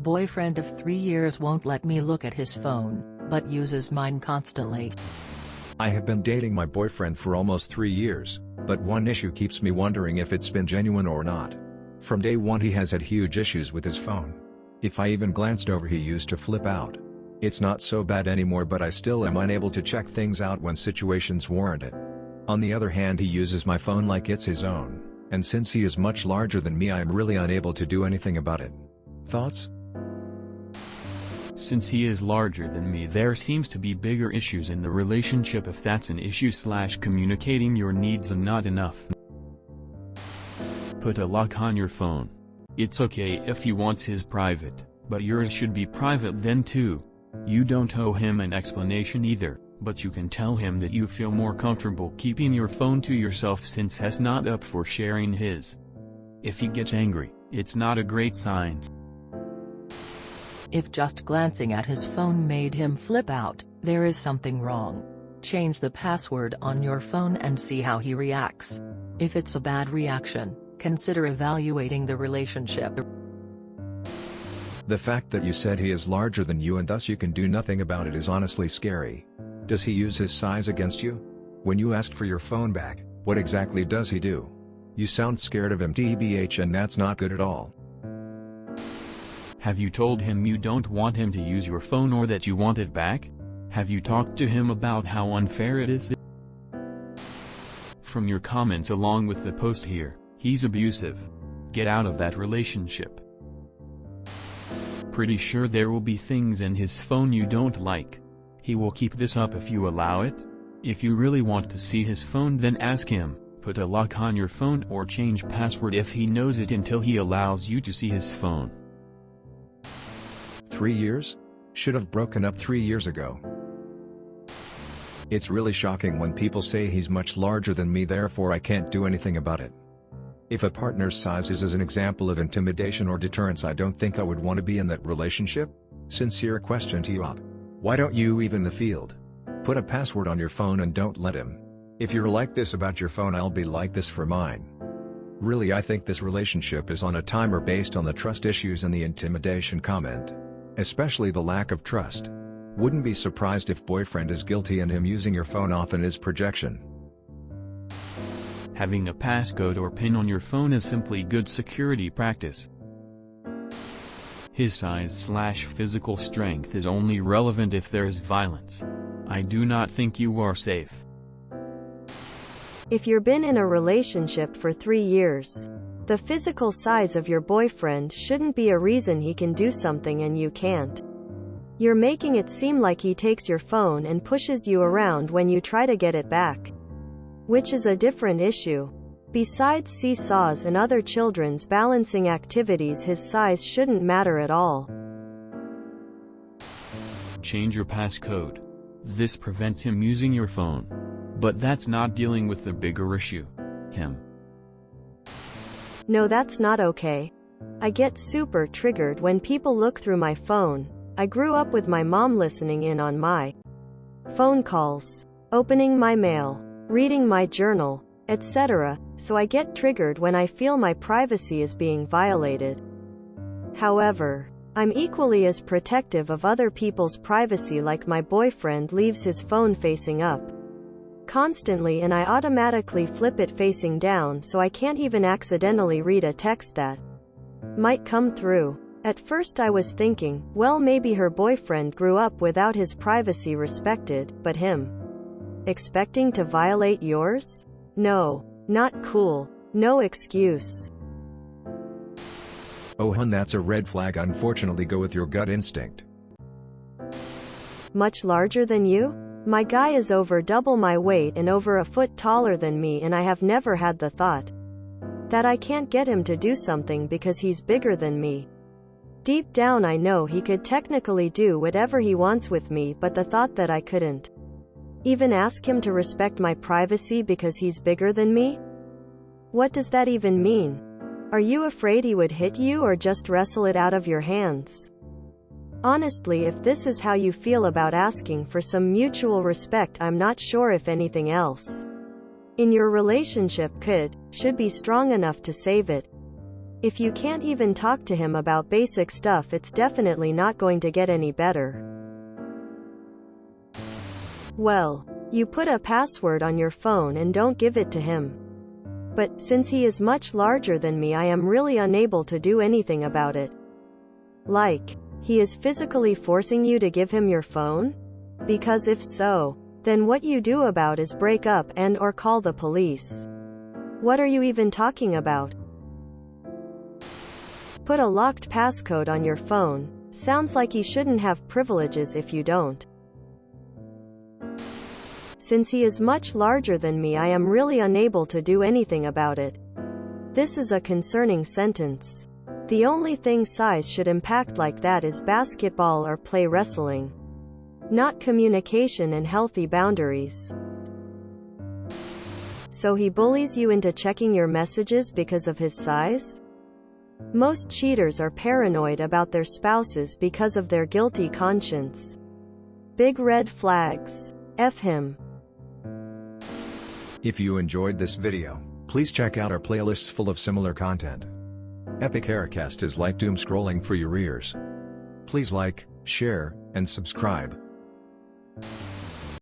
Boyfriend of 3 years won't let me look at his phone, but uses mine constantly. I have been dating my boyfriend for almost 3 years, but one issue keeps me wondering if it's been genuine or not. From day one he has had huge issues with his phone. If I even glanced over he used to flip out. It's not so bad anymore, but I still am unable to check things out when situations warrant it. On the other hand, he uses my phone like it's his own, and since he is much larger than me I am really unable to do anything about it. Thoughts? Since he is larger than me, there seems to be bigger issues in the relationship if that's an issue / communicating your needs and not enough. Put a lock on your phone. It's okay if he wants his private, but yours should be private then too. You don't owe him an explanation either, but you can tell him that you feel more comfortable keeping your phone to yourself since he's not up for sharing his. If he gets angry, it's not a great sign. If just glancing at his phone made him flip out, there is something wrong. Change the password on your phone and see how he reacts. If it's a bad reaction, consider evaluating the relationship. The fact that you said he is larger than you and thus you can do nothing about it is honestly scary. Does he use his size against you? When you asked for your phone back, what exactly does he do? You sound scared of him tbh, and that's not good at all. Have you told him you don't want him to use your phone or that you want it back? Have you talked to him about how unfair it is? From your comments along with the post here, he's abusive. Get out of that relationship. Pretty sure there will be things in his phone you don't like. He will keep this up if you allow it. If you really want to see his phone, then ask him, put a lock on your phone or change password if he knows it until he allows you to see his phone. 3 years? Should have broken up 3 years ago. It's really shocking when people say he's much larger than me, therefore I can't do anything about it. If a partner's size is an example of intimidation or deterrence, I don't think I would want to be in that relationship. Sincere question to you up. Why don't you even the field? Put a password on your phone and don't let him. If you're like this about your phone, I'll be like this for mine. Really, I think this relationship is on a timer based on the trust issues and the intimidation comment. Especially the lack of trust. Wouldn't be surprised if boyfriend is guilty and him using your phone often is projection. Having a passcode or PIN on your phone is simply good security practice. His size / physical strength is only relevant if there is violence. I do not think you are safe. If you've been in a relationship for 3 years, the physical size of your boyfriend shouldn't be a reason he can do something and you can't. You're making it seem like he takes your phone and pushes you around when you try to get it back. Which is a different issue. Besides seesaws and other children's balancing activities, his size shouldn't matter at all. Change your passcode. This prevents him using your phone. But that's not dealing with the bigger issue. Him. No, that's not okay. I get super triggered when people look through my phone. I grew up with my mom listening in on my phone calls, opening my mail, reading my journal, etc., so I get triggered when I feel my privacy is being violated. However, I'm equally as protective of other people's privacy, like my boyfriend leaves his phone facing up constantly and I automatically flip it facing down so I can't even accidentally read a text that might come through. At first I was thinking, well, maybe her boyfriend grew up without his privacy respected, but him expecting to violate yours? No. Not cool. No excuse. Oh hun, that's a red flag. Unfortunately, go with your gut instinct. Much larger than you? My guy is over double my weight and over a foot taller than me, and I have never had the thought that I can't get him to do something because he's bigger than me. Deep down I know he could technically do whatever he wants with me, but the thought that I couldn't even ask him to respect my privacy because he's bigger than me? What does that even mean? Are you afraid he would hit you or just wrestle it out of your hands? Honestly, if this is how you feel about asking for some mutual respect, I'm not sure if anything else in your relationship should be strong enough to save it. If you can't even talk to him about basic stuff, it's definitely not going to get any better. Well, you put a password on your phone and don't give it to him. But, since he is much larger than me, I am really unable to do anything about it. Like, he is physically forcing you to give him your phone? Because if so, then what you do about is break up and or call the police. What are you even talking about? Put a locked passcode on your phone. Sounds like he shouldn't have privileges if you don't. Since he is much larger than me, I am really unable to do anything about it. This is a concerning sentence. The only thing size should impact like that is basketball or play wrestling. Not communication and healthy boundaries. So he bullies you into checking your messages because of his size? Most cheaters are paranoid about their spouses because of their guilty conscience. Big red flags. F him. If you enjoyed this video, please check out our playlists full of similar content. Epic Haircast is like doom scrolling for your ears. Please like, share, and subscribe.